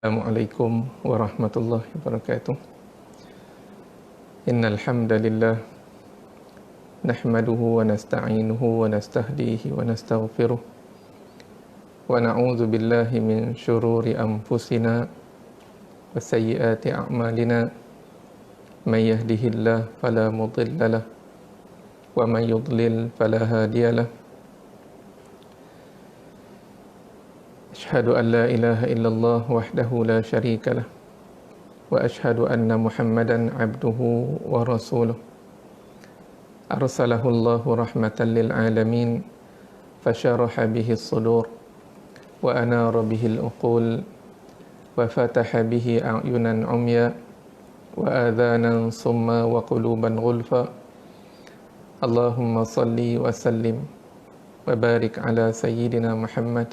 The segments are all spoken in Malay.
Assalamualaikum warahmatullahi wabarakatuh. Innal hamdalillah nahmaduhu wa nasta'inuhu wa nastahdihi wa nastaghfiruh wa na'udzu billahi min syururi anfusina wa sayyiati a'malina. May yahdihillahu fala mudilla lahu wa may yudlil fala hadiya lahu. Asyhadu an la ilaha illallah wahdahu la syarika lah wa asyhadu anna Muhammadan abduhu wa rasuluh. Arsalahu Allahu rahmatan lil alamin fasyaraha bihi as-sudur wa anara bihi al-uqul wa fataha bihi a'yunan umya wa adhanan summa wa quluban ghulfa. Allahumma salli wa sallim wa barik ala sayyidina Muhammad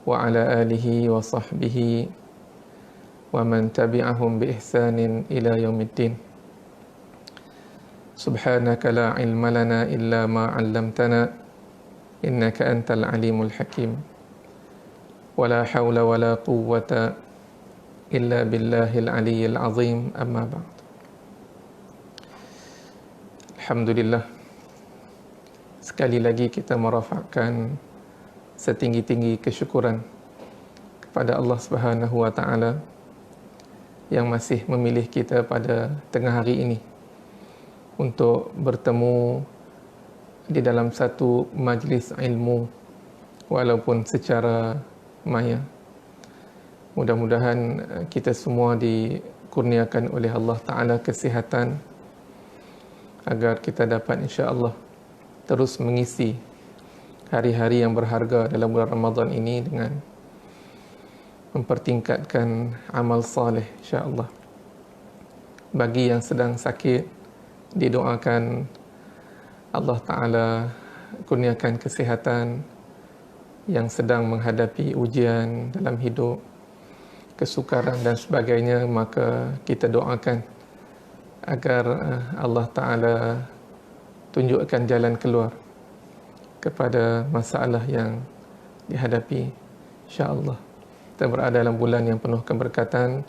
wa ala alihi wa sahbihi wa man tabi'ahum bi ihsanin ila yaumiddin. Subhanaka la ilma lana illa ma 'allamtana innaka antal alimul hakim. Wa la hawla wa la quwwata illa billahil aliyyil azim. Amma ba'd. Alhamdulillah, sekali lagi kita merafakkan setinggi-tinggi kesyukuran kepada Allah Subhanahu wa taala yang masih memilih kita pada tengah hari ini untuk bertemu di dalam satu majlis ilmu walaupun secara maya. Mudah-mudahan kita semua dikurniakan oleh Allah taala kesihatan agar kita dapat insya-Allah terus mengisi hari-hari yang berharga dalam bulan Ramadan ini dengan mempertingkatkan amal saleh insya-Allah. Bagi yang sedang sakit, didoakan Allah Ta'ala kurniakan kesihatan. Yang sedang menghadapi ujian dalam hidup, kesukaran dan sebagainya, maka kita doakan agar Allah Ta'ala tunjukkan jalan keluar kepada masalah yang dihadapi insya-Allah. Kita berada dalam bulan yang penuh keberkatan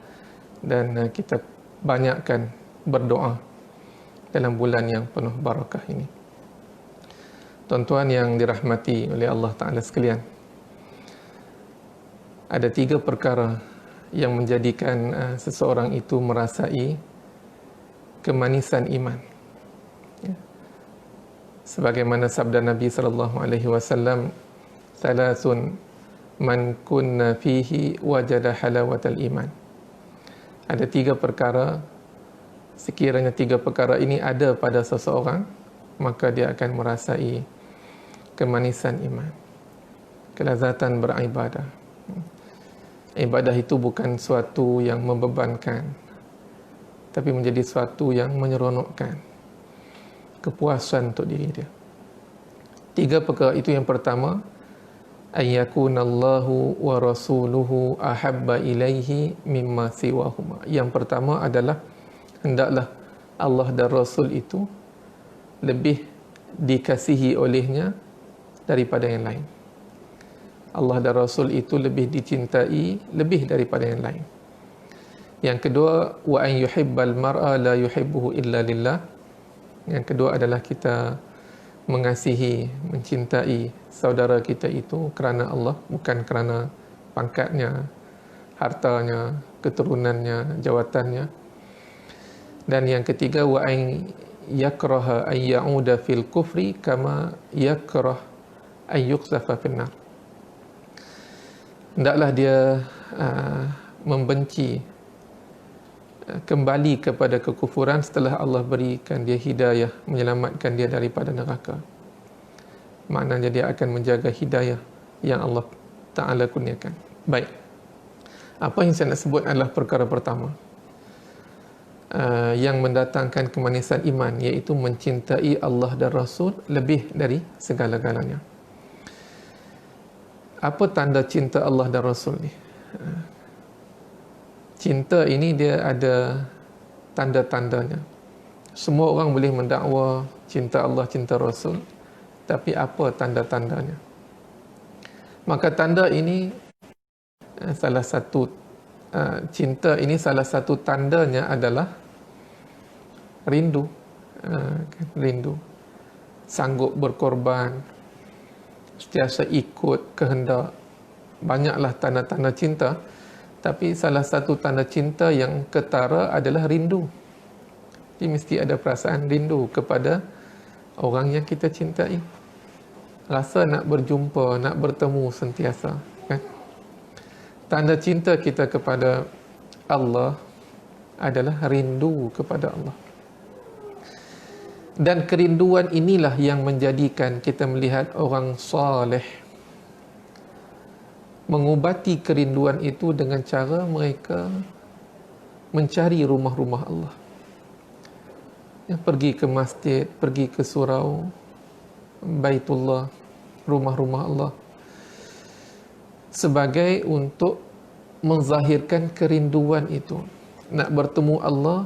dan kita banyakkan berdoa dalam bulan yang penuh barakah ini. Tuan-tuan yang dirahmati oleh Allah Ta'ala sekalian, ada 3 perkara yang menjadikan seseorang itu merasai kemanisan iman. Sebagaimana sabda Nabi sallallahu alaihi wasallam, "Salasun man kunna fihi wajada halawatal iman." Ada 3 perkara, sekiranya 3 perkara ini ada pada seseorang, maka dia akan merasai kemanisan iman, kelazatan beribadah. Ibadah itu bukan suatu yang membebankan, tapi menjadi suatu yang menyeronokkan, kepuasan untuk diri dia. 3 perkara itu, yang pertama, ayyakunallahu wa rasuluhu ahabba ilaihi mimma siwahuma. Yang pertama adalah hendaklah Allah dan Rasul itu lebih dikasihi olehnya daripada yang lain. Allah dan Rasul itu lebih dicintai lebih daripada yang lain. Yang kedua, wa an yuhibbal mar'a la yuhibbuhu illa lillah. Yang kedua adalah kita mengasihi, mencintai saudara kita itu kerana Allah, bukan kerana pangkatnya, hartanya, keturunannya, jawatannya. Dan yang ketiga, wa an yakraha an ya'uda fil kufri kama yakrah an yuqzafa finnar. Hendaklah dia membenci kembali kepada kekufuran setelah Allah berikan dia hidayah, menyelamatkan dia daripada neraka. Maknanya dia akan menjaga hidayah yang Allah Ta'ala kurniakan. Baik, apa yang saya nak sebut adalah perkara pertama yang mendatangkan kemanisan iman, iaitu mencintai Allah dan Rasul lebih dari segala-galanya. Apa tanda cinta Allah dan Rasul ni? Cinta ini dia ada tanda-tandanya. Semua orang boleh mendakwa cinta Allah, cinta Rasul, tapi apa tanda-tandanya? Maka tanda ini salah satu cinta ini salah satu tandanya adalah rindu. Rindu, sanggup berkorban, sentiasa ikut kehendak. Banyaklah tanda-tanda cinta, tapi salah satu tanda cinta yang ketara adalah rindu. Jadi mesti ada perasaan rindu kepada orang yang kita cintai. Rasa nak berjumpa, nak bertemu sentiasa, kan? Tanda cinta kita kepada Allah adalah rindu kepada Allah. Dan kerinduan inilah yang menjadikan kita melihat orang soleh mengubati kerinduan itu dengan cara mereka mencari rumah-rumah Allah. Pergi ke masjid, pergi ke surau Baitullah, rumah-rumah Allah, sebagai untuk menzahirkan kerinduan itu. Nak bertemu Allah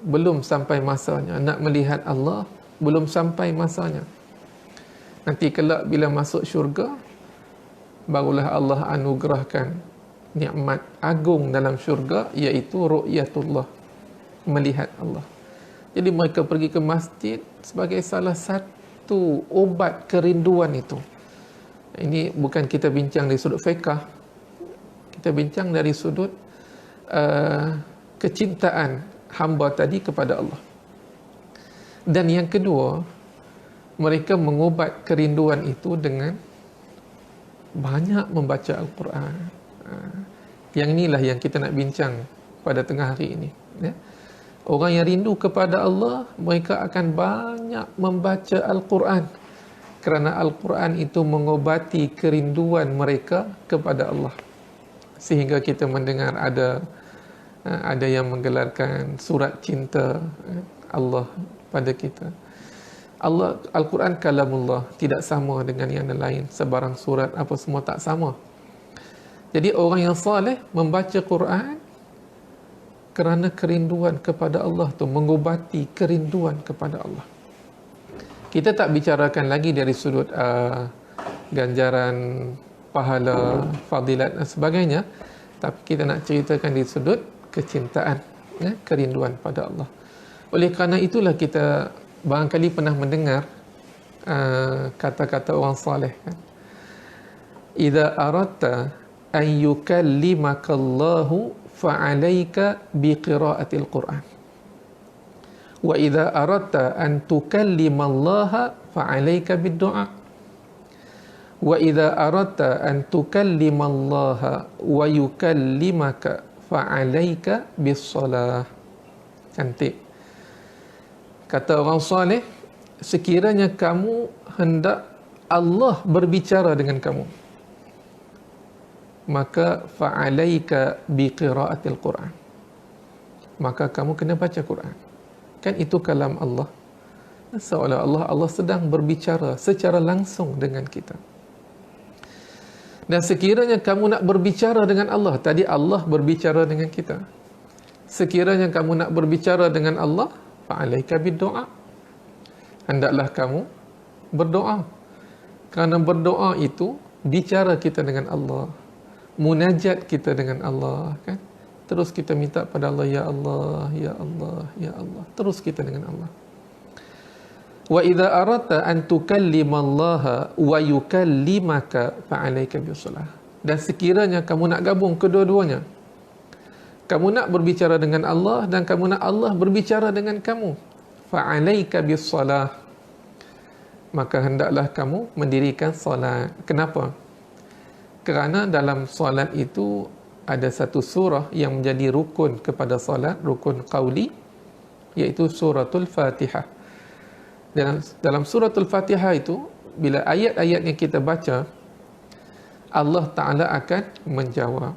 belum sampai masanya, nak melihat Allah belum sampai masanya. Nanti kelak bila masuk syurga, barulah Allah anugerahkan nikmat agung dalam syurga, iaitu ru'yatullah, melihat Allah. Jadi mereka pergi ke masjid sebagai salah satu obat kerinduan itu. Ini bukan kita bincang dari sudut fiqh, kita bincang dari sudut kecintaan hamba tadi kepada Allah. Dan yang kedua, mereka mengubat kerinduan itu dengan banyak membaca Al-Quran. Yang inilah yang kita nak bincang pada tengah hari ini, ya. Orang yang rindu kepada Allah, mereka akan banyak membaca Al-Quran, kerana Al-Quran itu mengobati kerinduan mereka kepada Allah. Sehingga kita mendengar ada yang menggelarkan surat cinta Allah pada kita. Allah, Al-Quran kalamullah, tidak sama dengan yang lain. Sebarang surat apa semua tak sama. Jadi orang yang saleh membaca Quran kerana kerinduan kepada Allah tu, mengobati kerinduan kepada Allah. Kita tak bicarakan lagi dari sudut ganjaran, pahala, fadilat dan sebagainya, tapi kita nak ceritakan di sudut kecintaan, ya, kerinduan pada Allah. Oleh kerana itulah kita barangkali pernah mendengar kata-kata orang saleh, kan? Idza aradta an yukallimakallahu fa'alaika biqira'atil Qur'an. Wa idza aradta an tukallimallaha fa'alaika bid-du'a. Wa idza aradta an tukallimallaha wa yukallimaka fa'alaika bis-shalah. Cantik. Kata orang soleh, sekiranya kamu hendak Allah berbicara dengan kamu, maka fa'alaika biqira'atil Qur'an, maka kamu kena baca Quran. Kan itu kalam Allah, seolah-olah Allah sedang berbicara secara langsung dengan kita. Dan sekiranya kamu nak berbicara dengan Allah, tadi Allah berbicara dengan kita, sekiranya kamu nak berbicara dengan Allah, fa'alaika bid-du'a, hendaklah kamu berdoa. Kerana berdoa itu bicara kita dengan Allah, munajat kita dengan Allah, kan? Terus kita minta pada Allah, ya Allah, ya Allah, ya Allah. Terus kita dengan Allah. Wa idza aradta an tukallimallaha wa yukallimaka fa'alaika bis-shalah. Dan sekiranya kamu nak gabung kedua-duanya, kamu nak berbicara dengan Allah dan kamu nak Allah berbicara dengan kamu, fa'alaika bis-shalah, maka hendaklah kamu mendirikan solat. Kenapa? Kerana dalam solat itu ada satu surah yang menjadi rukun kepada solat, rukun qauli, iaitu suratul Fatihah. Dalam suratul Fatihah itu, bila ayat-ayat yang kita baca, Allah Ta'ala akan menjawab,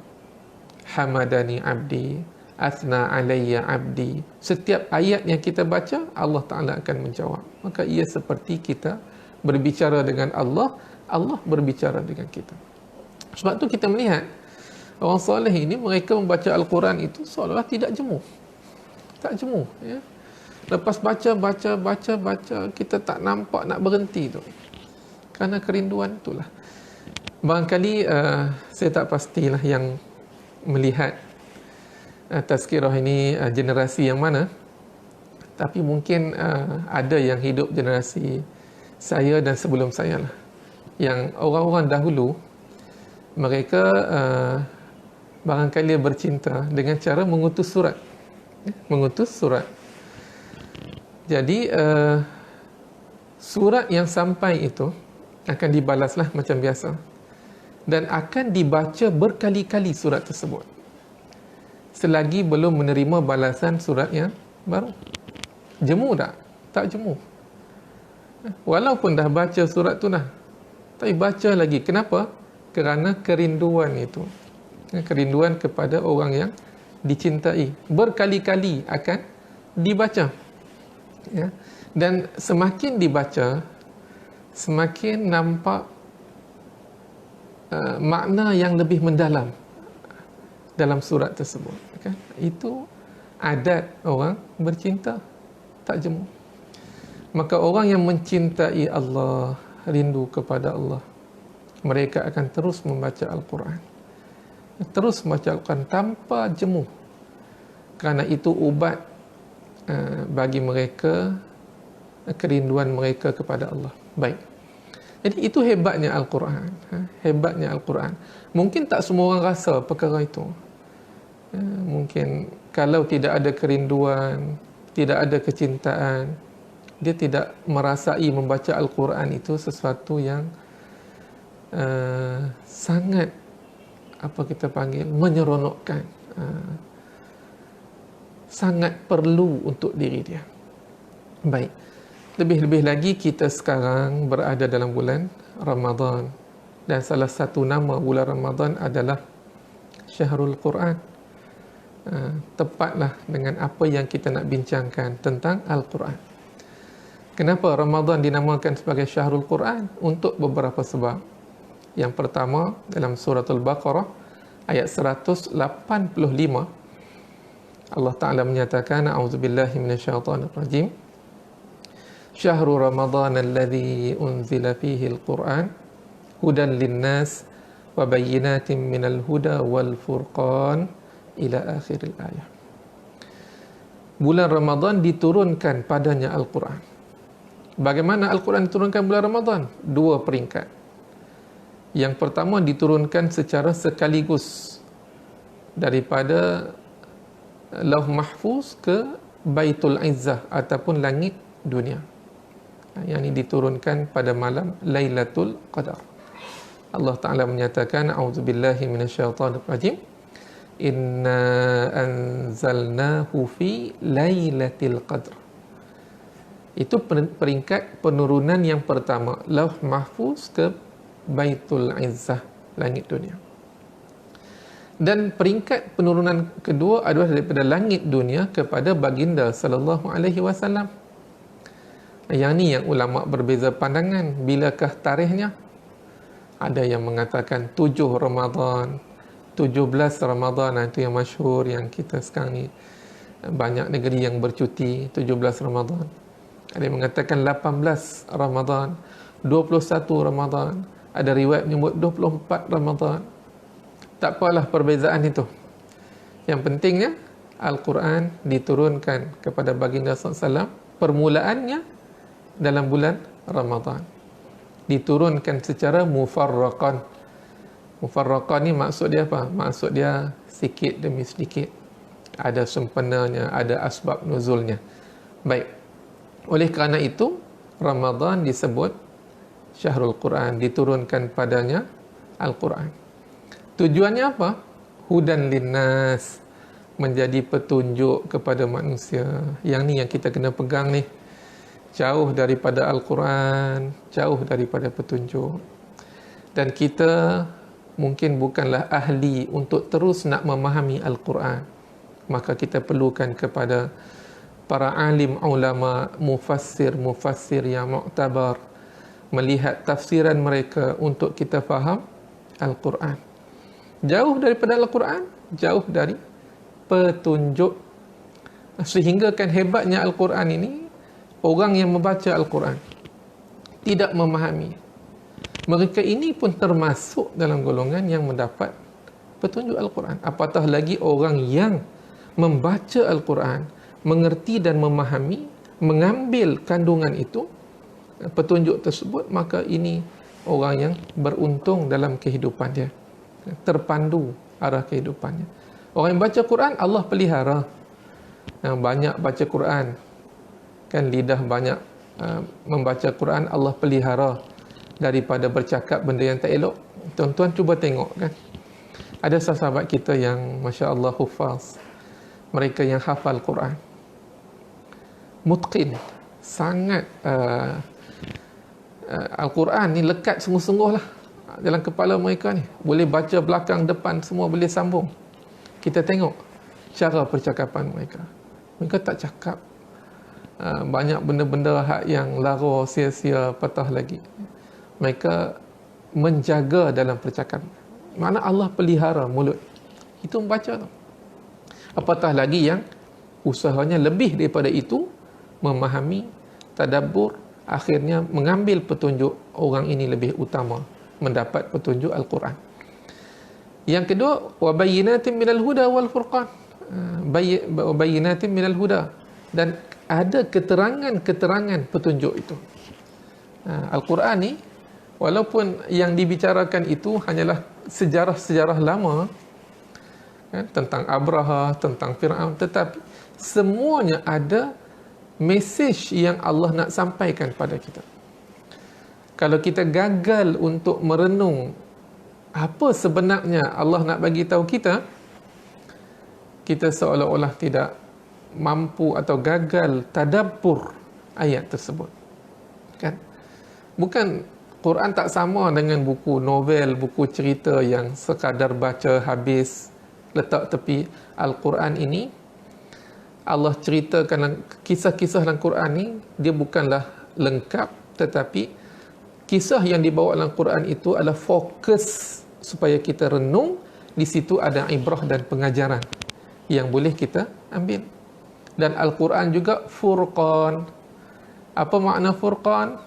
hamadani abdi, athna alayya abdi. Setiap ayat yang kita baca, Allah Ta'ala akan menjawab. Maka ia seperti kita berbicara dengan Allah, Allah berbicara dengan kita. Sebab tu kita melihat orang soleh ini, mereka membaca Al-Quran itu seolah-olah tidak jemu. Tak jemu, ya. Lepas baca, kita tak nampak nak berhenti tu. Kerana kerinduan itulah. Barangkali saya tak pastilah yang melihat tazkirah ini generasi yang mana, tapi mungkin ada yang hidup generasi saya dan sebelum saya lah, yang orang-orang dahulu mereka barangkali bercinta dengan cara mengutus surat. Mengutus surat. Jadi surat yang sampai itu akan dibalaslah macam biasa, dan akan dibaca berkali-kali surat tersebut selagi belum menerima balasan surat yang baru. Jemu tak? Tak jemu. Walaupun dah baca surat tu dah, tapi baca lagi. Kenapa? Kerana kerinduan itu, kerinduan kepada orang yang dicintai, berkali-kali akan dibaca, ya. Dan semakin dibaca, semakin nampak makna yang lebih mendalam dalam surat tersebut, kan? Itu adat orang bercinta, tak jemu. Maka orang yang mencintai Allah, rindu kepada Allah, mereka akan terus membaca Al-Quran, terus membaca Al-Quran tanpa jemu, kerana itu ubat bagi mereka, kerinduan mereka kepada Allah. Baik. Jadi itu hebatnya Al-Quran. Hebatnya Al-Quran. Mungkin tak semua orang rasa perkara itu. Mungkin kalau tidak ada kerinduan, tidak ada kecintaan, dia tidak merasai membaca Al-Quran itu sesuatu yang sangat, apa kita panggil, menyeronokkan, sangat perlu untuk diri dia. Baik. Lebih-lebih lagi kita sekarang berada dalam bulan Ramadan, dan salah satu nama bulan Ramadan adalah Syahrul Quran. Tepatlah dengan apa yang kita nak bincangkan tentang Al-Quran. Kenapa Ramadan dinamakan sebagai Syahrul Quran? Untuk beberapa sebab. Yang pertama, dalam surah Al-Baqarah ayat 185, Allah Ta'ala menyatakan, a'udzubillahi minasyaitanirrajim, Syahrul Ramadan alladhi unzila fihi al-Quran hudan linnas wa bayyinatin minal huda wal furqan ila akhiril ayah. Bulan Ramadan diturunkan padanya Al-Quran. Bagaimana Al-Quran diturunkan bulan Ramadan? Dua peringkat. Yang pertama, diturunkan secara sekaligus daripada Lauh Mahfuz ke Baitul Izzah ataupun langit dunia. Yang ini diturunkan pada malam Lailatul Qadar. Allah Ta'ala menyatakan, a'udzubillahi minasyaitanirrajim, inna anzalnahu fi Lailatul Qadr. Itu peringkat penurunan yang pertama, Lauh Mahfuz ke Baitul Izzah, langit dunia. Dan peringkat penurunan kedua adalah daripada langit dunia kepada baginda sallallahu alaihi wasallam. Yang ni yang ulama berbeza pandangan, bilakah tarikhnya? Ada yang mengatakan 7 Ramadan, 17 Ramadan, itu yang masyhur, yang kita sekarang ni banyak negeri yang bercuti 17 Ramadan. Ada yang mengatakan 18 Ramadan, 21 Ramadan, ada riwayat menyebut 24 Ramadan. Tak apalah perbezaan itu. Yang pentingnya Al-Quran diturunkan kepada baginda SAW, permulaannya dalam bulan Ramadan. Diturunkan secara mufarraqan. Mufarraqan ni maksud dia apa? Maksud dia sikit demi sedikit. Ada sempennanya, ada asbab nuzulnya. Baik. Oleh kerana itu, Ramadan disebut Syahrul Quran, diturunkan padanya Al-Quran. Tujuannya apa? Hudan linnas, menjadi petunjuk kepada manusia. Yang ni yang kita kena pegang ni. Jauh daripada Al-Quran, jauh daripada petunjuk. Dan kita mungkin bukanlah ahli untuk terus nak memahami Al-Quran. Maka kita perlukan kepada para alim ulama, mufassir yang mu'tabar, melihat tafsiran mereka untuk kita faham Al-Quran. Jauh daripada Al-Quran, jauh dari petunjuk. Sehingga kan hebatnya Al-Quran ini, orang yang membaca Al-Quran tidak memahami, mereka ini pun termasuk dalam golongan yang mendapat petunjuk Al-Quran. Apatah lagi orang yang membaca Al-Quran, mengerti dan memahami, mengambil kandungan itu, petunjuk tersebut, maka ini orang yang beruntung dalam kehidupan dia, terpandu arah kehidupannya. Orang yang baca Quran, Allah pelihara. Banyak baca Quran, kan lidah banyak membaca Quran, Allah pelihara daripada bercakap benda yang tak elok. Tuan-tuan cuba tengok kan, ada sahabat kita yang Masya Allah hufaz, mereka yang hafal Quran, mutqin, sangat Al-Quran ni lekat sungguh-sungguh lah dalam kepala mereka ni, boleh baca belakang depan semua boleh sambung. Kita tengok cara percakapan mereka, mereka tak cakap banyak benda-benda hak yang lara, sia-sia, patah lagi. Mereka menjaga dalam percakapan. Mana Allah pelihara mulut itu membaca tu. Apatah lagi yang usahanya lebih daripada itu, memahami, tadabbur, akhirnya mengambil petunjuk. Orang ini lebih utama mendapat petunjuk Al-Quran. Yang kedua, wa bayyinatin minal huda wal furqan. Wa bayyinatin minal huda, dan ada keterangan-keterangan petunjuk itu. Al-Quran ni, walaupun yang dibicarakan itu hanyalah sejarah-sejarah lama, kan, tentang Abraha, tentang Fir'aun, tetapi semuanya ada mesej yang Allah nak sampaikan pada kita. Kalau kita gagal untuk merenung apa sebenarnya Allah nak bagi tahu kita, kita seolah-olah tidak mampu atau gagal tadabbur ayat tersebut. Kan? Bukan Quran tak sama dengan buku novel, buku cerita yang sekadar baca habis letak tepi. Al-Quran ini, Allah ceritakan kisah-kisah dalam Quran ni, dia bukanlah lengkap, tetapi kisah yang dibawa dalam Quran itu adalah fokus supaya kita renung. Di situ ada ibrah dan pengajaran yang boleh kita ambil. Dan Al-Quran juga furqan. Apa makna furqan?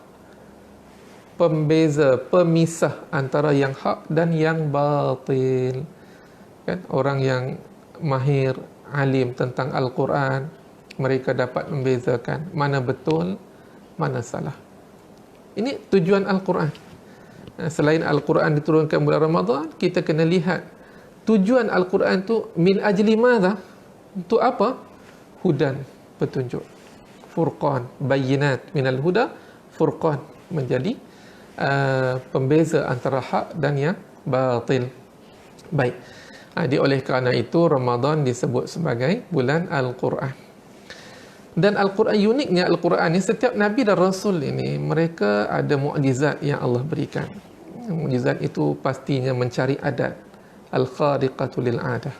Pembeza, pemisah antara yang hak dan yang batil. Kan? Orang yang mahir, alim tentang Al-Quran, mereka dapat membezakan mana betul, mana salah. Ini tujuan Al-Quran. Selain Al-Quran diturunkan bulan Ramadan, kita kena lihat tujuan Al-Quran tu min ajli madha? Untuk apa? Hudan, petunjuk. Furqan, bayyinat minal huda, furqan, menjadi pembeza antara hak dan yang batil. Baik. Oleh kerana itu Ramadan disebut sebagai bulan Al-Quran. Dan Al-Quran, uniknya Al-Quran ni, setiap Nabi dan Rasul ini, mereka ada mukjizat yang Allah berikan. Mukjizat itu pastinya mencari adat. Al-khariqatu lil'adah.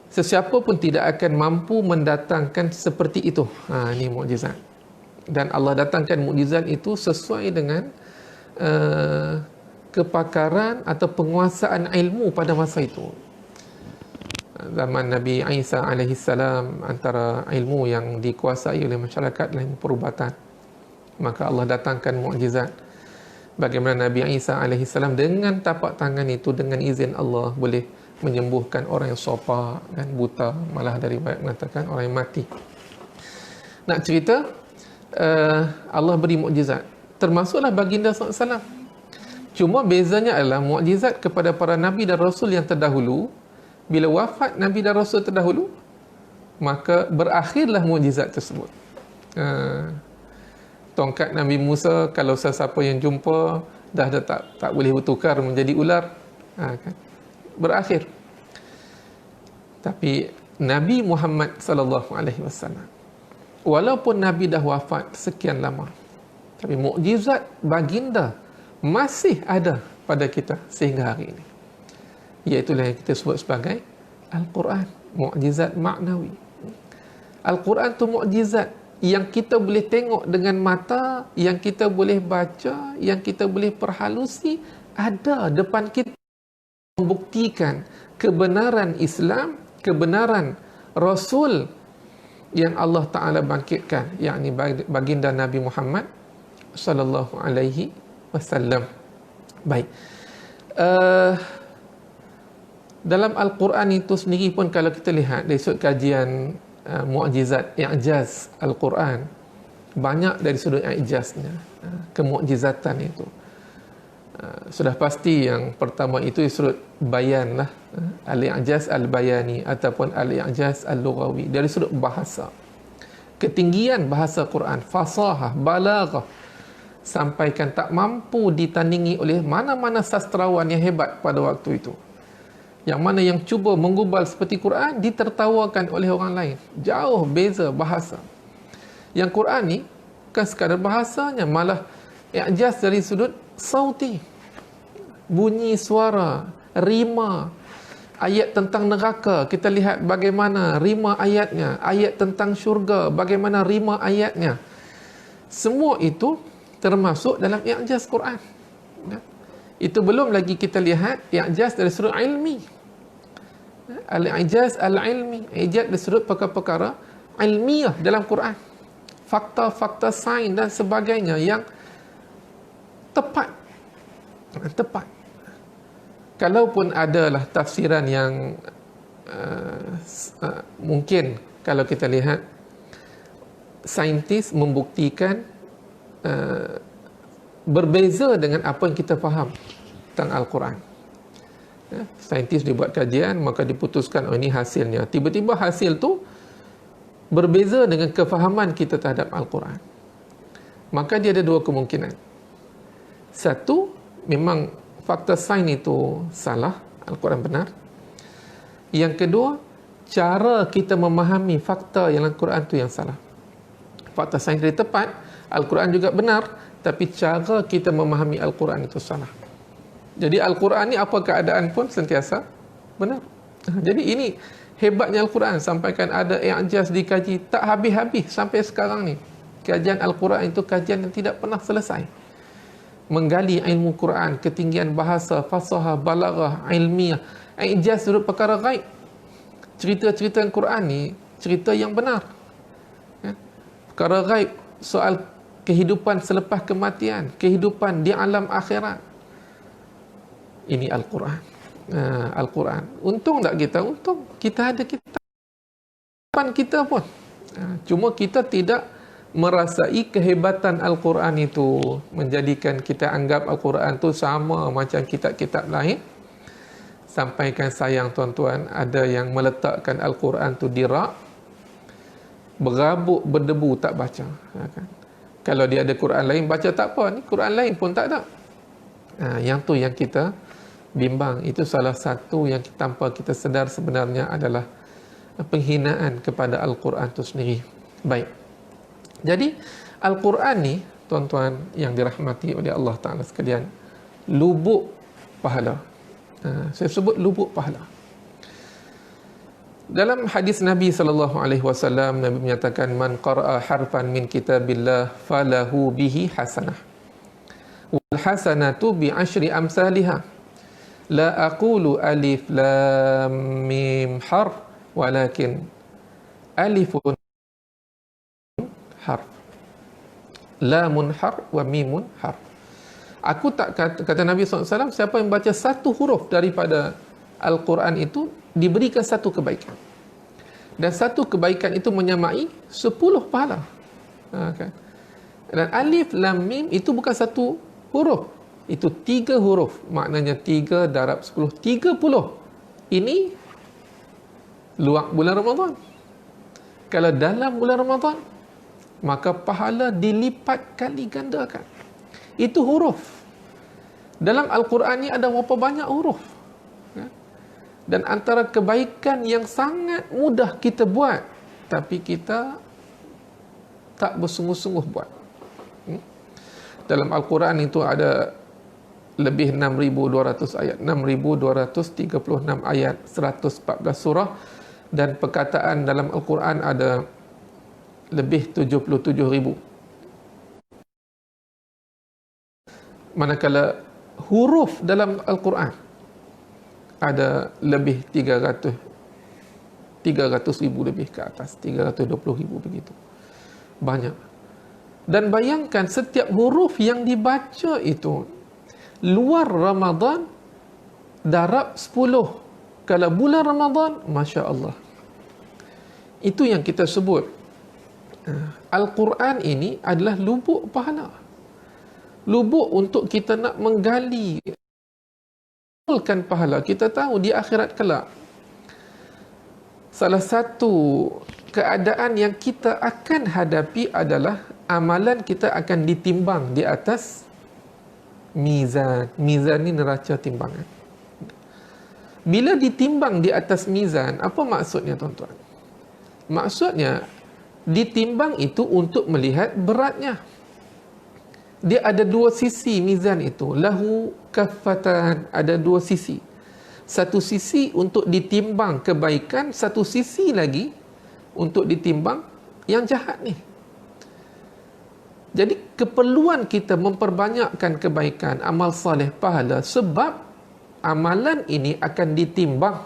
Sesiapa pun tidak akan mampu mendatangkan seperti itu. Ini mukjizat. Dan Allah datangkan mukjizat itu sesuai dengan kepakaran atau penguasaan ilmu pada masa itu. Zaman Nabi Isa AS, antara ilmu yang dikuasai oleh masyarakat lain perubatan. Maka Allah datangkan mukjizat. Bagaimana Nabi Isa AS dengan tapak tangan itu, dengan izin Allah, boleh menyembuhkan orang yang sopa dan buta, malah dari riwayat mengatakan orang yang mati. Nak cerita, Allah beri mukjizat, termasuklah baginda SAW. Cuma bezanya adalah mukjizat kepada para Nabi dan Rasul yang terdahulu, bila wafat Nabi dan Rasul terdahulu, maka berakhirlah mukjizat tersebut. Tongkat Nabi Musa, kalau sesiapa yang jumpa, dah tak boleh bertukar menjadi ular. Kan? Berakhir. Tapi Nabi Muhammad sallallahu alaihi wasallam, walaupun Nabi dah wafat sekian lama, tapi mukjizat baginda masih ada pada kita sehingga hari ini. Iaitulah yang kita sebut sebagai Al-Quran, mukjizat maknawi. Al-Quran tu mukjizat yang kita boleh tengok dengan mata, yang kita boleh baca, yang kita boleh perhalusi, ada depan kita, membuktikan kebenaran Islam, kebenaran Rasul yang Allah Ta'ala bangkitkan, yakni baginda Nabi Muhammad sallallahu alaihi wasallam. Baik. Dalam Al-Quran itu sendiri pun kalau kita lihat dari sudut kajian mu'jizat, i'jaz Al-Quran, banyak dari sudut i'jaznya, kemu'jizatan itu. Sudah pasti yang pertama itu dari sudut bayan lah, al-i'jaz al-bayani ataupun al-i'jaz al-lughawi, dari sudut bahasa. Ketinggian bahasa Quran, fasahah, balaghah, sampaikan tak mampu ditandingi oleh mana-mana sastrawan yang hebat pada waktu itu. Yang mana yang cuba menggubal seperti Quran ditertawakan oleh orang lain. Jauh beza bahasa. Yang Quran ni bukan sekadar bahasanya, malah i'jaz dari sudut sauti, bunyi suara, rima. Ayat tentang neraka, kita lihat bagaimana rima ayatnya. Ayat tentang syurga, bagaimana rima ayatnya. Semua itu termasuk dalam i'jaz Quran. Itu belum lagi kita lihat i'jaz dari sudut ilmi. Al-i'jaz al-ilmi, i'jaz dari sudut perkara-perkara ilmiah dalam Quran. Fakta-fakta sains dan sebagainya yang tepat. Kalaupun adalah tafsiran yang mungkin kalau kita lihat saintis membuktikan berbeza dengan apa yang kita faham tentang Al-Quran. Saintis dibuat kajian, maka diputuskan, oh ini hasilnya. Tiba-tiba hasil tu berbeza dengan kefahaman kita terhadap Al-Quran. Maka dia ada dua kemungkinan. Satu, memang fakta sains itu salah, Al-Quran benar. Yang kedua, cara kita memahami fakta yang Al-Quran itu yang salah. Fakta sains dia tepat, Al-Quran juga benar, tapi cara kita memahami Al-Quran itu salah. Jadi Al-Quran ni apa keadaan pun sentiasa benar. Jadi ini hebatnya Al-Quran, sampaikan ada i'jaz dikaji tak habis-habis sampai sekarang ni. Kajian Al-Quran itu kajian yang tidak pernah selesai. Menggali ilmu Quran, ketinggian bahasa, fasahah, balaghah, ilmiah, i'jaz sudut perkara gaib. Cerita-cerita Al-Quran ni cerita yang benar. Perkara gaib, soal kehidupan selepas kematian, kehidupan di alam akhirat. Ini Al-Quran. Al-Quran. Untung tak kita? Untung. Kita ada kitab kita pun. Cuma kita tidak merasai kehebatan Al-Quran itu, menjadikan kita anggap Al-Quran itu sama macam kitab-kitab lain. Sampaikan sayang tuan-tuan, ada yang meletakkan Al-Quran itu di rak, berabuk, berdebu, tak baca. Kalau dia ada Quran lain, baca tak apa. Ni Quran lain pun tak ada. Yang tu yang kita bimbang. Itu salah satu yang tanpa kita sedar sebenarnya adalah penghinaan kepada Al-Quran itu sendiri. Baik. Jadi Al-Quran ni, tuan-tuan yang dirahmati oleh Allah Ta'ala sekalian, lubuk pahala. Saya sebut lubuk pahala. Dalam hadis Nabi SAW, Nabi menyatakan, man qara'a harfan min kitabillah falahu bihi hasanah. Wal hasanatu bi asyri amsalihah. La aqulu alif lam mim harf, walakin alifun harf, lamun harf wa mimun harf. Aku tak kata Nabi SAW, siapa yang baca satu huruf daripada Al-Quran itu diberikan satu kebaikan. Dan satu kebaikan itu menyamai 10 pahala. Kan? Dan alif lam mim itu bukan satu huruf. Itu 3 huruf. Maknanya 3 darab 10. 30. Ini luar bulan Ramadan. Kalau dalam bulan Ramadan, maka pahala dilipat kali gandakan. Itu huruf. Dalam Al-Quran ni ada berapa banyak huruf. Dan antara kebaikan yang sangat mudah kita buat, tapi kita tak bersungguh-sungguh buat. Dalam Al-Quran itu ada lebih 6,200 ayat, 6,236 ayat, 114 surah, dan perkataan dalam Al-Quran ada lebih 77,000. Manakala huruf dalam Al-Quran ada lebih 300,000 lebih ke atas, 320,000 begitu. Banyak. Dan bayangkan setiap huruf yang dibaca itu luar Ramadan darab 10. Kalau bulan Ramadan, Masya Allah. Itu yang kita sebut. Al-Quran ini adalah lubuk pahala. Lubuk untuk kita nak menggali pahala. Kita tahu di akhirat kelak, salah satu keadaan yang kita akan hadapi adalah amalan kita akan ditimbang di atas mizan. Mizan ni neraca timbangan. Bila ditimbang di atas mizan, apa maksudnya tuan-tuan? Maksudnya, ditimbang itu untuk melihat beratnya. Dia ada dua sisi mizan itu. Lahu kaffatan, ada dua sisi. Satu sisi untuk ditimbang kebaikan, satu sisi lagi untuk ditimbang yang jahat ni. Jadi keperluan kita memperbanyakkan kebaikan, amal soleh, pahala, sebab amalan ini akan ditimbang.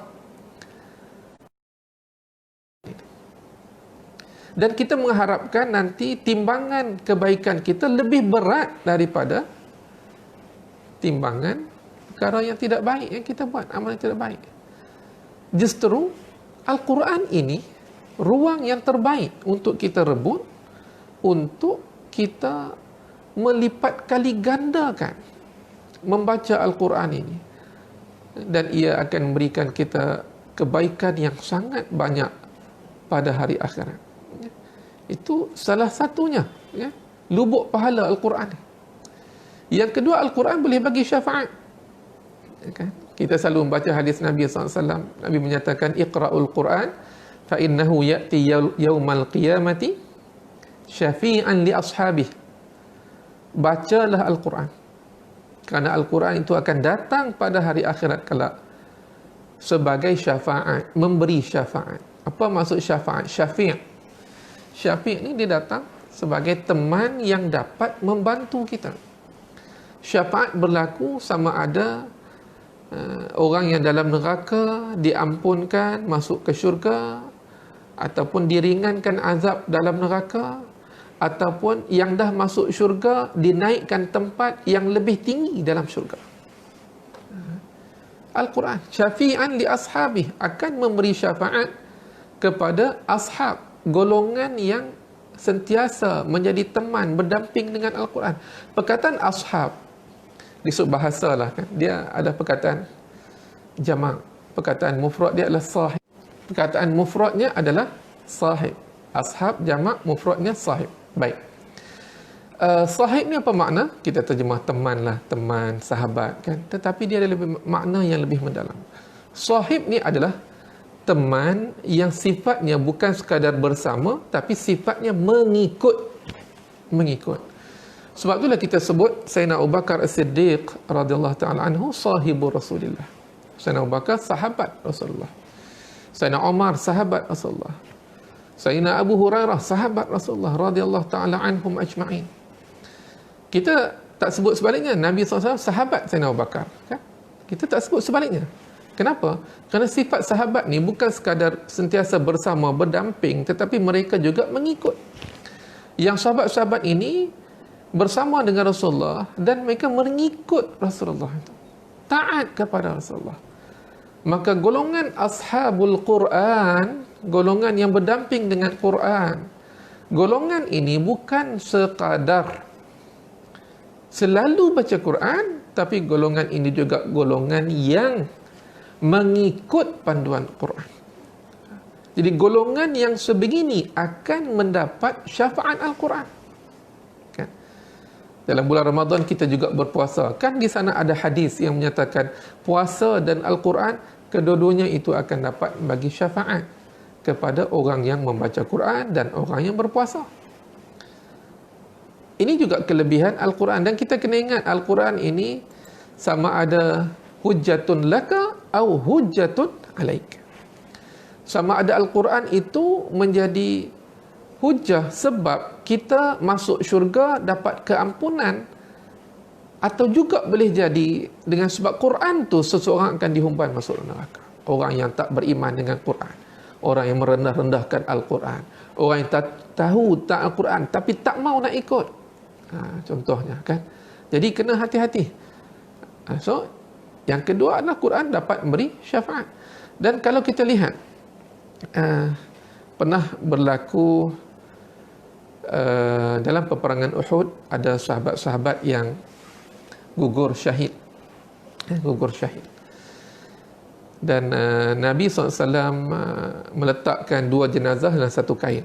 Dan kita mengharapkan nanti timbangan kebaikan kita lebih berat daripada timbangan perkara yang tidak baik yang kita buat, amal yang tidak baik. Justru Al-Quran ini ruang yang terbaik untuk kita rebut, untuk kita melipat kali gandakan membaca Al-Quran ini. Dan ia akan memberikan kita kebaikan yang sangat banyak pada hari akhirat. Itu salah satunya, ya, lubuk pahala Al-Quran. Yang kedua, Al-Quran boleh bagi syafaat. Kan? Kita selalu membaca hadis Nabi SAW. Nabi menyatakan, Iqra'ul Quran, fa innahu ya'ti yawmal qiyamati syafi'an li ashabih. Bacalah Al-Quran. Kerana Al-Quran itu akan datang pada hari akhirat kelak sebagai syafaat, memberi syafaat. Apa maksud syafaat? Syafi'. Syafi' ni dia datang sebagai teman yang dapat membantu kita. Syafaat berlaku sama ada orang yang dalam neraka diampunkan, masuk ke syurga, ataupun diringankan azab dalam neraka, ataupun yang dah masuk syurga dinaikkan tempat yang lebih tinggi dalam syurga. Al-Quran, syafi'an li ashabih, akan memberi syafaat kepada ashab, golongan yang sentiasa menjadi teman, berdamping dengan Al-Quran. Perkataan ashab, disebut bahasa lah kan, dia ada perkataan jamak, perkataan mufrad dia adalah sahib, perkataan mufradnya adalah sahib. Ashab jamak, mufradnya sahib. Baik, sahib ni apa makna? Kita terjemah teman lah, teman, sahabat kan, tetapi dia ada lebih makna yang lebih mendalam. Sahib ni adalah teman yang sifatnya bukan sekadar bersama, tapi sifatnya mengikut. Sebab itulah kita sebut Sayyidina Abu Bakar As-Siddiq radhiyallahu ta'ala anhu sahibu Rasulullah. Sayyidina Abu Bakar sahabat Rasulullah. Sayyidina Umar sahabat Rasulullah. Sayyidina Abu Hurairah sahabat Rasulullah radhiyallahu ta'ala anhum ajma'in. Kita tak sebut sebaliknya, Nabi SAW sahabat Sayyidina Abu Bakar kan? Kita tak sebut sebaliknya. Kenapa? Kerana sifat sahabat ni bukan sekadar sentiasa bersama, berdamping, tetapi mereka juga mengikut. Yang sahabat-sahabat ini bersama dengan Rasulullah dan mereka mengikut Rasulullah itu. Taat kepada Rasulullah. Maka golongan ashabul Quran, golongan yang berdamping dengan Quran, golongan ini bukan sekadar selalu baca Quran, tapi golongan ini juga golongan yang mengikut panduan Quran. Jadi golongan yang sebegini akan mendapat syafaat Al-Quran. Kan? Dalam bulan Ramadan kita juga berpuasa. Kan di sana ada hadis yang menyatakan puasa dan Al-Quran, kedua-duanya itu akan dapat bagi syafaat kepada orang yang membaca Quran dan orang yang berpuasa. Ini juga kelebihan Al-Quran. Dan kita kena ingat Al-Quran ini sama ada hujjatun laka au hujjatun alaik. Sama ada Al-Quran itu menjadi hujah sebab kita masuk syurga dapat keampunan, atau juga boleh jadi dengan sebab Quran tu seseorang akan dihumban masuk neraka. Orang yang tak beriman dengan Quran, orang yang merendah-rendahkan Al-Quran, orang yang tak tahu tak Al-Quran tapi tak mau nak ikut. Contohnya kan. Jadi kena hati-hati. So Yang kedua adalah Quran dapat memberi syafaat. Dan kalau kita lihat, pernah berlaku dalam peperangan Uhud, ada sahabat-sahabat yang gugur syahid. Gugur syahid. Dan Nabi SAW meletakkan 2 jenazah dalam satu kain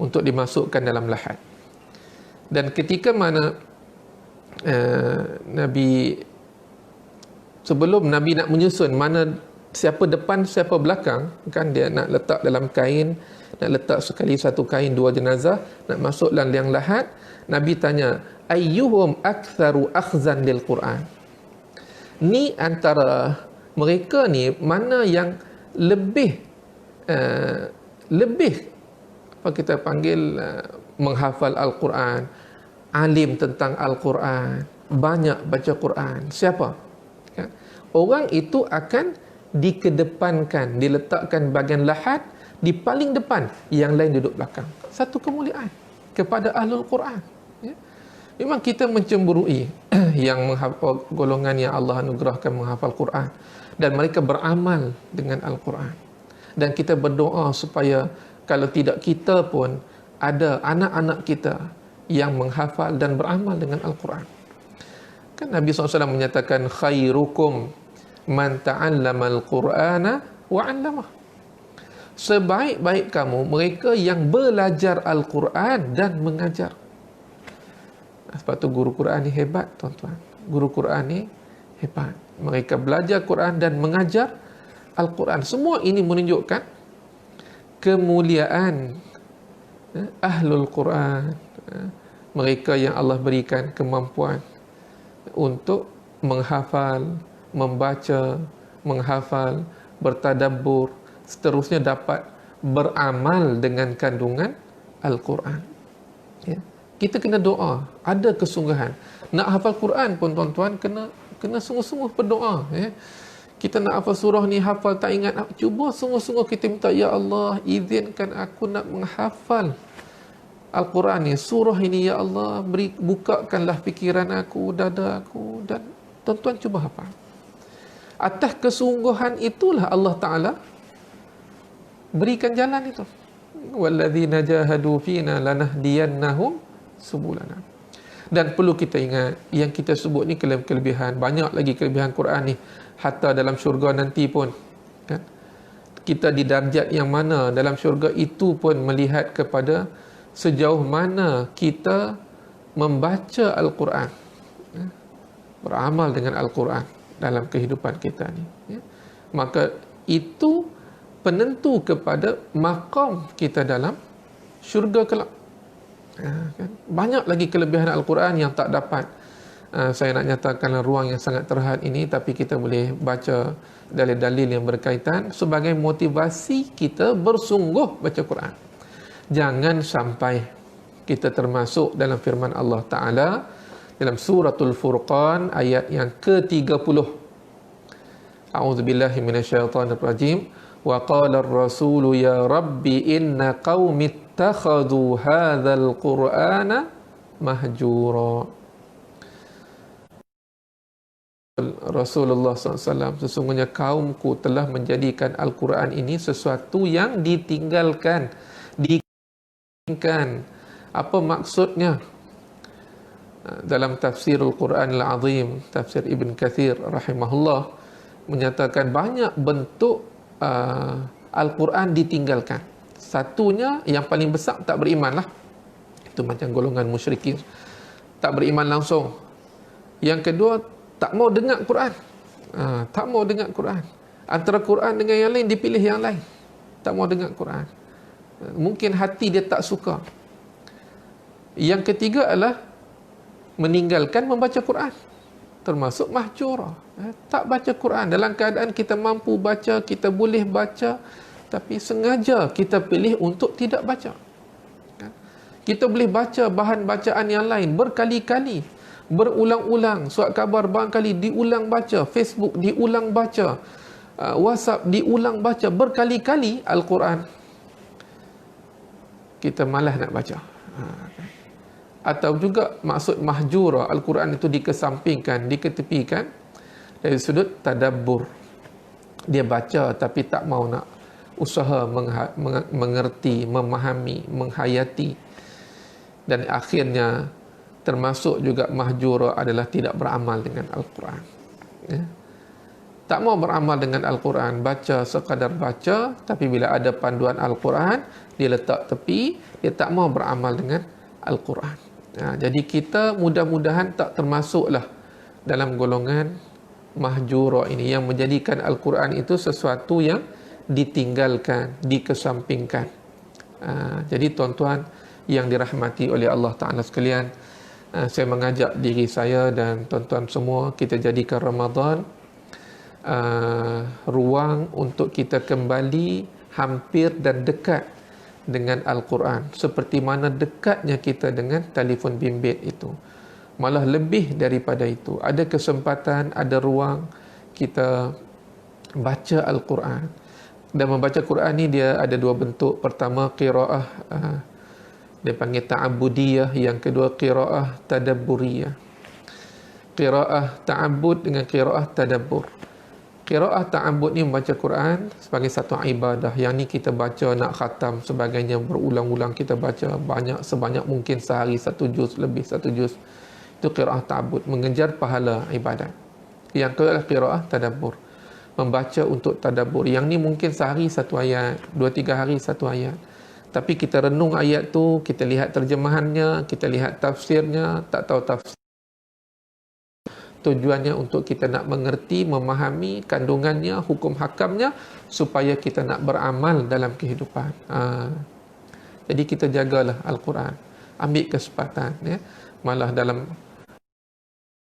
untuk dimasukkan dalam lahat. Dan ketika mana sebelum Nabi nak menyusun mana siapa depan siapa belakang, kan dia nak letak dalam kain, nak letak sekali satu kain 2 jenazah, nak masuk dalam liang lahat. Nabi tanya, ayyuhum aktsaru akhzan lil Quran. Ni antara mereka ni mana yang lebih apa kita panggil menghafal Al-Quran, alim tentang Al-Quran, banyak baca Quran. Siapa? Kan? Orang itu akan dikedepankan, diletakkan bahagian lahat di paling depan, yang lain duduk belakang. Satu kemuliaan kepada Ahlul Quran. Ya? Memang kita mencemburui yang menghafal, golongan yang Allah anugerahkan menghafal Quran dan mereka beramal dengan Al-Quran. Dan kita berdoa supaya kalau tidak kita pun ada anak-anak kita yang menghafal dan beramal dengan Al-Quran. Kan Nabi SAW menyatakan, khairukum man ta'allama al-Qur'ana wa 'allamah. Sebaik-baik kamu mereka yang belajar Al-Quran dan mengajar. Sebab tu guru Quran ni hebat, tuan-tuan. Guru Quran ni hebat. Mereka belajar Quran dan mengajar Al-Quran. Semua ini menunjukkan kemuliaan Ahlul Quran. Mereka yang Allah berikan kemampuan untuk menghafal, membaca, menghafal, bertadabbur, seterusnya dapat beramal dengan kandungan Al-Quran. Ya. Kita kena doa, ada kesungguhan. Nak hafal Quran pun tuan-tuan kena sungguh-sungguh berdoa. Ya. Kita nak hafal surah ni, hafal tak ingat, cuba sungguh-sungguh kita minta, ya Allah, izinkan aku nak menghafal Al-Quran ni, surah ini, ya Allah, bukakanlah fikiran aku, dada aku, dan tuan-tuan cuba hafal. Atas kesungguhan itulah Allah Ta'ala berikan jalan itu. Walladzina jahadu fina lanahdiyannahum subulana. Dan perlu kita ingat, yang kita sebut ni kelebihan, banyak lagi kelebihan Quran ni, hatta dalam syurga nanti pun, kan? Kita di darjat yang mana dalam syurga itu pun melihat kepada sejauh mana kita membaca Al-Quran, beramal dengan Al-Quran dalam kehidupan kita ni, ya? Maka itu penentu kepada maqam kita dalam syurga kelak. Kan? Banyak lagi kelebihan Al-Quran yang tak dapat saya nak nyatakan ruang yang sangat terhad ini, tapi kita boleh baca dalil-dalil yang berkaitan sebagai motivasi kita bersungguh baca Quran. Jangan sampai kita termasuk dalam firman Allah Ta'ala dalam suratul Furqan ayat yang ke-30. A'udzubillahi minasyaitonirrajim. Wa qala ar-rasulu ya rabbi inna qaumi ittakhadhu hadzal qur'ana mahjura. Rasulullah SAW, sesungguhnya kaumku telah menjadikan Al-Quran ini sesuatu yang ditinggalkan. Apa maksudnya? Dalam tafsirul Quran al-Azim, tafsir Ibn Kathir rahimahullah, menyatakan banyak bentuk Al-Quran ditinggalkan. Satunya yang paling besar, tak beriman lah. Itu macam golongan musyrikin, tak beriman langsung. Yang kedua, tak mau dengar Quran. Tak mau dengar Quran. Antara Quran dengan yang lain, dipilih yang lain. Tak mau dengar Quran. Mungkin hati dia tak suka. Yang ketiga adalah meninggalkan membaca Quran, termasuk mahjurah. Tak baca Quran. Dalam keadaan kita mampu baca, kita boleh baca, tapi sengaja kita pilih untuk tidak baca. Kita boleh baca bahan bacaan yang lain berkali-kali, berulang-ulang. Surat khabar barangkali diulang baca, Facebook diulang baca, WhatsApp diulang baca berkali-kali. Al-Quran kita malas nak baca. Atau juga maksud mahjura, Al-Quran itu dikesampingkan, diketepikan, dari sudut tadabbur. Dia baca tapi tak mau nak usaha mengerti, memahami, menghayati. Dan akhirnya termasuk juga mahjura adalah tidak beramal dengan Al-Quran. Ya. Tak mau beramal dengan Al-Quran, baca sekadar baca, tapi bila ada panduan Al-Quran, dia letak tepi, dia tak mau beramal dengan Al-Quran. Jadi kita mudah-mudahan tak termasuklah dalam golongan mahjura ini, yang menjadikan Al-Quran itu sesuatu yang ditinggalkan, dikesampingkan. Jadi tuan-tuan yang dirahmati oleh Allah Ta'ala sekalian, saya mengajak diri saya dan tuan-tuan semua, kita jadikan Ramadan ruang untuk kita kembali hampir dan dekat dengan Al-Quran, seperti mana dekatnya kita dengan telefon bimbit itu. Malah lebih daripada itu, ada kesempatan, ada ruang kita baca Al-Quran. Dan membaca Quran ni dia ada dua bentuk. Pertama, qiraah, dia panggil ta'abudiyah. Yang kedua, qiraah tadabburiyah. Qiraah ta'abud dengan qiraah tadabbur. Qiraah ta'abud ni membaca Quran sebagai satu ibadah. Yang ni kita baca nak khatam sebagainya, berulang-ulang kita baca sebanyak mungkin sehari, satu juz, lebih satu juz. Itu qiraah ta'abud, mengejar pahala ibadat. Yang kedua adalah qiraah tadabbur, membaca untuk tadabbur. Yang ni mungkin sehari satu ayat, 2-3 hari satu ayat. Tapi kita renung ayat tu, kita lihat terjemahannya, kita lihat tafsirnya, tak tahu tafsir. Tujuannya untuk kita nak mengerti, memahami kandungannya, hukum hakamnya, supaya kita nak beramal dalam kehidupan. Jadi kita jagalah Al-Quran, ambil kesempatan. Ya. Malah dalam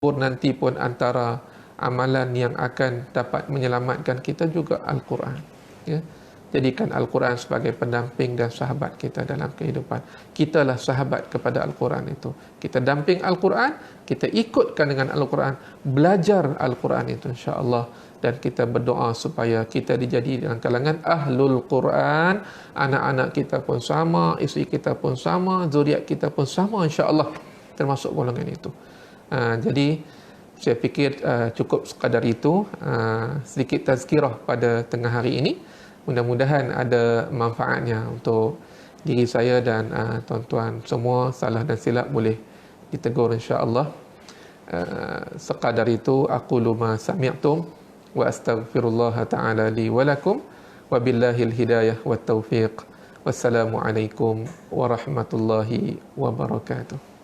nanti pun antara amalan yang akan dapat menyelamatkan kita juga Al-Quran. Ya. Jadikan Al-Quran sebagai pendamping dan sahabat kita dalam kehidupan. Kitalah sahabat kepada Al-Quran itu. Kita damping Al-Quran, kita ikutkan dengan Al-Quran, belajar Al-Quran itu insya-Allah, dan kita berdoa supaya kita dijadi dalam kalangan Ahlul Quran. Anak-anak kita pun sama, isteri kita pun sama, zuriat kita pun sama insya-Allah termasuk golongan itu. Jadi saya fikir cukup sekadar itu, sedikit tazkirah pada tengah hari ini. Mudah-mudahan ada manfaatnya untuk diri saya dan tuan-tuan semua. Salah dan silap boleh ditegur insya-Allah. Sekadar itu, aqulu ma sami'tum wa astaghfirullah ta'ala li wa lakum wa billahil hidayah wat taufiq. Wassalamualaikum warahmatullahi wabarakatuh.